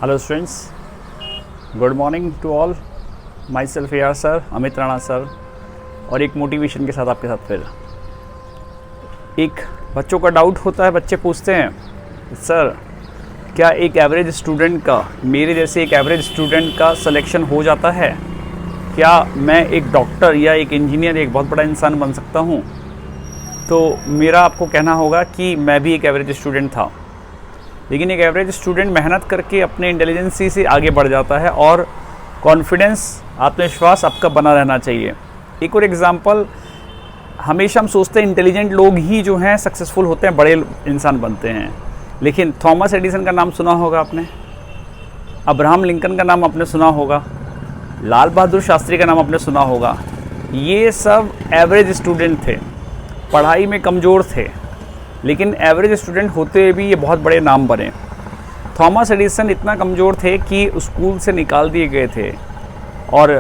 Hello students, good morning to all. Myself AR sir, Amit Rana sir, और एक motivation के साथ आपके साथ फिर एक बच्चों का डाउट होता है। बच्चे पूछते हैं सर क्या एक एवरेज स्टूडेंट का, मेरे जैसे एक एवरेज स्टूडेंट का सिलेक्शन हो जाता है? क्या मैं एक डॉक्टर या एक इंजीनियर, एक बहुत बड़ा इंसान बन सकता हूँ? तो मेरा आपको कहना होगा कि मैं भी एक एवरेज स्टूडेंट था, लेकिन एक एवरेज स्टूडेंट मेहनत करके अपने इंटेलिजेंसी से आगे बढ़ जाता है और कॉन्फिडेंस, आत्मविश्वास आपका बना रहना चाहिए। एक और एग्जांपल, हमेशा हम सोचते हैं इंटेलिजेंट लोग ही जो हैं सक्सेसफुल होते हैं, बड़े इंसान बनते हैं, लेकिन थॉमस एडिसन का नाम सुना होगा आपने, अब्राहम लिंकन का नाम आपने सुना होगा, लाल बहादुर शास्त्री का नाम आपने सुना होगा। ये सब एवरेज स्टूडेंट थे, पढ़ाई में कमज़ोर थे, लेकिन एवरेज स्टूडेंट होते हुए भी ये बहुत बड़े नाम बने। थॉमस एडिसन इतना कमज़ोर थे कि स्कूल से निकाल दिए गए थे और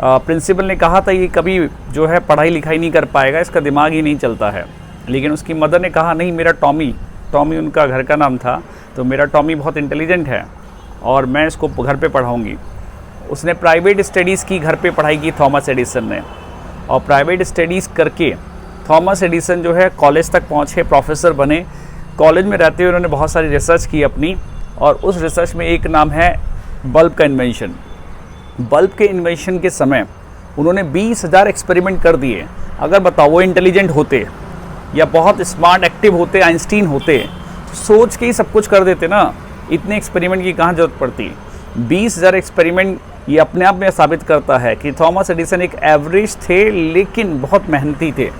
प्रिंसिपल ने कहा था ये कभी जो है पढ़ाई लिखाई नहीं कर पाएगा, इसका दिमाग ही नहीं चलता है। लेकिन उसकी मदर ने कहा नहीं, मेरा टॉमी उनका घर का नाम था, तो मेरा टॉमी बहुत इंटेलिजेंट है और मैं इसको घर पे पढ़ाऊँगी। उसने प्राइवेट स्टडीज़ की, घर पे पढ़ाई की थॉमस एडिसन ने, और प्राइवेट स्टडीज़ करके थॉमस एडिसन जो है कॉलेज तक पहुँचे, प्रोफेसर बने। कॉलेज में रहते हुए उन्होंने बहुत सारी रिसर्च की अपनी, और उस रिसर्च में एक नाम है बल्ब का इन्वेंशन। बल्ब के इन्वेंशन के समय उन्होंने 20,000 एक्सपेरिमेंट कर दिए। अगर बताओ वो इंटेलिजेंट होते या बहुत स्मार्ट एक्टिव होते, आइंस्टीन होते, तो सोच के ही सब कुछ कर देते ना, इतने एक्सपेरिमेंट की कहाँ जरूरत पड़ती। 20,000 एक्सपेरिमेंट, ये अपने आप में साबित करता है कि थॉमस एडिसन एक एवरेज थे लेकिन बहुत मेहनती थे।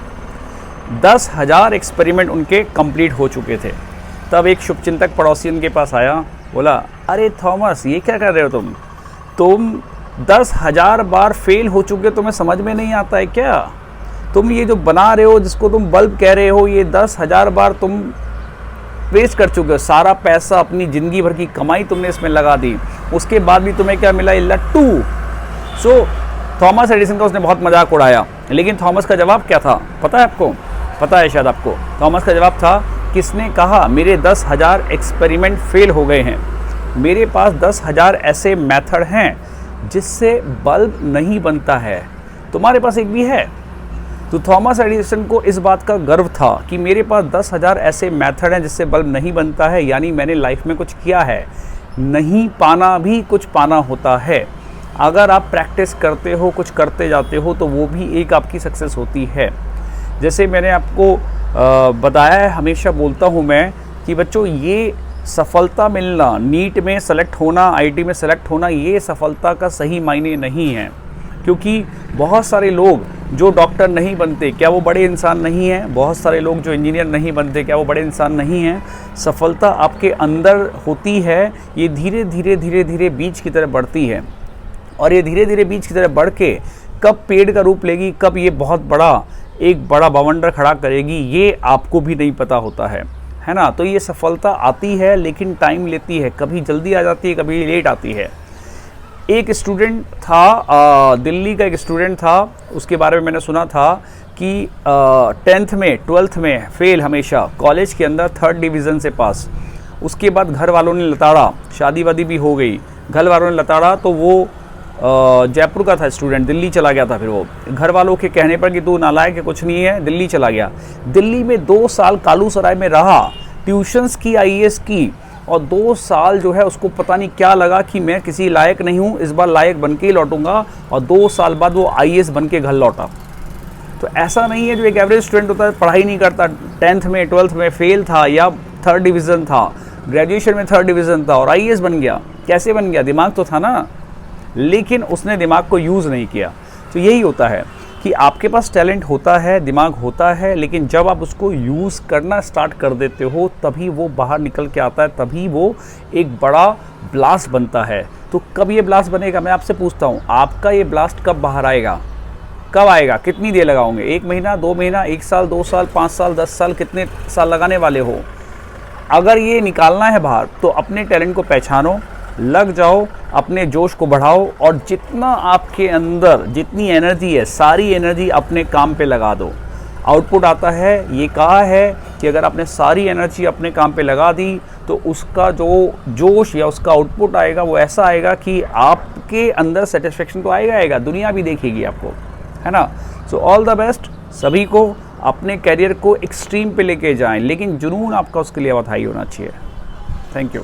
10,000 एक्सपेरिमेंट उनके कंप्लीट हो चुके थे। तब एक शुभचिंतक पड़ोसी उनके पास आया, बोला अरे थॉमस ये क्या कर रहे हो तुम 10,000 बार फेल हो चुके, तुम्हें समझ में नहीं आता है क्या? तुम ये जो बना रहे हो, जिसको तुम बल्ब कह रहे हो, ये 10,000 बार तुम वेस्ट कर चुके हो। सारा पैसा, अपनी ज़िंदगी भर की कमाई तुमने इसमें लगा दी, उसके बाद भी तुम्हें क्या मिला? लट्टू। सो थॉमस एडिसन का उसने बहुत मजाक उड़ाया, लेकिन थॉमस का जवाब क्या था पता है आपको? पता है शायद आपको। थॉमस का जवाब था, किसने कहा मेरे 10,000 एक्सपेरिमेंट फेल हो गए हैं, मेरे पास 10,000 ऐसे मेथड हैं जिससे बल्ब नहीं बनता है, तुम्हारे पास एक भी है? तो थॉमस एडिसन को इस बात का गर्व था कि मेरे पास 10,000 ऐसे मेथड हैं जिससे बल्ब नहीं बनता है, यानी मैंने लाइफ में कुछ किया है। नहीं पाना भी कुछ पाना होता है। अगर आप प्रैक्टिस करते हो, कुछ करते जाते हो, तो वो भी एक आपकी सक्सेस होती है। जैसे मैंने आपको बताया है, हमेशा बोलता हूँ मैं कि बच्चों ये सफलता मिलना, नीट में सेलेक्ट होना, IIT में सेलेक्ट होना, ये सफलता का सही मायने नहीं है। क्योंकि बहुत सारे लोग जो डॉक्टर नहीं बनते, क्या वो बड़े इंसान नहीं हैं? बहुत सारे लोग जो इंजीनियर नहीं बनते, क्या वो बड़े इंसान नहीं हैं? सफलता आपके अंदर होती है, ये धीरे धीरे धीरे धीरे बीज की तरह बढ़ती है, और ये धीरे धीरे बीज की तरह बढ़ के कब पेड़ का रूप लेगी, कब ये बहुत बड़ा एक बड़ा बवंडर खड़ा करेगी, ये आपको भी नहीं पता होता है ना। तो ये सफलता आती है लेकिन टाइम लेती है, कभी जल्दी आ जाती है, कभी लेट आती है। एक स्टूडेंट था, दिल्ली का एक स्टूडेंट था, उसके बारे में मैंने सुना था कि 10th में 12th में फेल, हमेशा कॉलेज के अंदर 3rd डिवीज़न से पास। उसके बाद घर वालों ने लताड़ा, शादी वादी भी हो गई, घर वालों ने लताड़ा, तो वो जयपुर का था स्टूडेंट, दिल्ली चला गया था। फिर वो घर वालों के कहने पर कि तू नालायक है, कुछ नहीं है, दिल्ली चला गया। दिल्ली में 2 साल कालू सराय में रहा, ट्यूशन्स की, IAS की, और 2 साल जो है उसको पता नहीं क्या लगा कि मैं किसी लायक नहीं हूँ, इस बार लायक बन के ही लौटूंगा, और 2 साल बाद वो IAS बन के घर लौटा। तो ऐसा नहीं है जो एक एवरेज स्टूडेंट होता है, पढ़ाई नहीं करता, 10th में 12th में फेल था या 3rd डिवीज़न था, ग्रेजुएशन में 3rd डिवीज़न था और IAS बन गया। कैसे बन गया? दिमाग तो था ना, लेकिन उसने दिमाग को यूज़ नहीं किया। तो यही होता है कि आपके पास टैलेंट होता है, दिमाग होता है, लेकिन जब आप उसको यूज़ करना स्टार्ट कर देते हो तभी वो बाहर निकल के आता है, तभी वो एक बड़ा ब्लास्ट बनता है। तो कब ये ब्लास्ट बनेगा, मैं आपसे पूछता हूँ, आपका ये ब्लास्ट कब बाहर आएगा? कब आएगा? कितनी देर लगाओगे? 1 महीना, 2 महीना, 1 साल, 2 साल, 5 साल, 10 साल, कितने साल लगाने वाले हो? अगर ये निकालना है बाहर, तो अपने टैलेंट को पहचानो, लग जाओ, अपने जोश को बढ़ाओ, और जितना आपके अंदर जितनी एनर्जी है, सारी एनर्जी अपने काम पे लगा दो। आउटपुट आता है, ये कहा है कि अगर आपने सारी एनर्जी अपने काम पे लगा दी तो उसका जो जोश या उसका आउटपुट आएगा वो ऐसा आएगा कि आपके अंदर सेटिस्फेक्शन तो आएगा, दुनिया भी देखेगी आपको, है ना। सो ऑल द बेस्ट सभी को, अपने कैरियर को एक्सट्रीम पे लेके जाएं, लेकिन जुनून आपका उसके लिए बहुत हाई होना चाहिए। Thank you.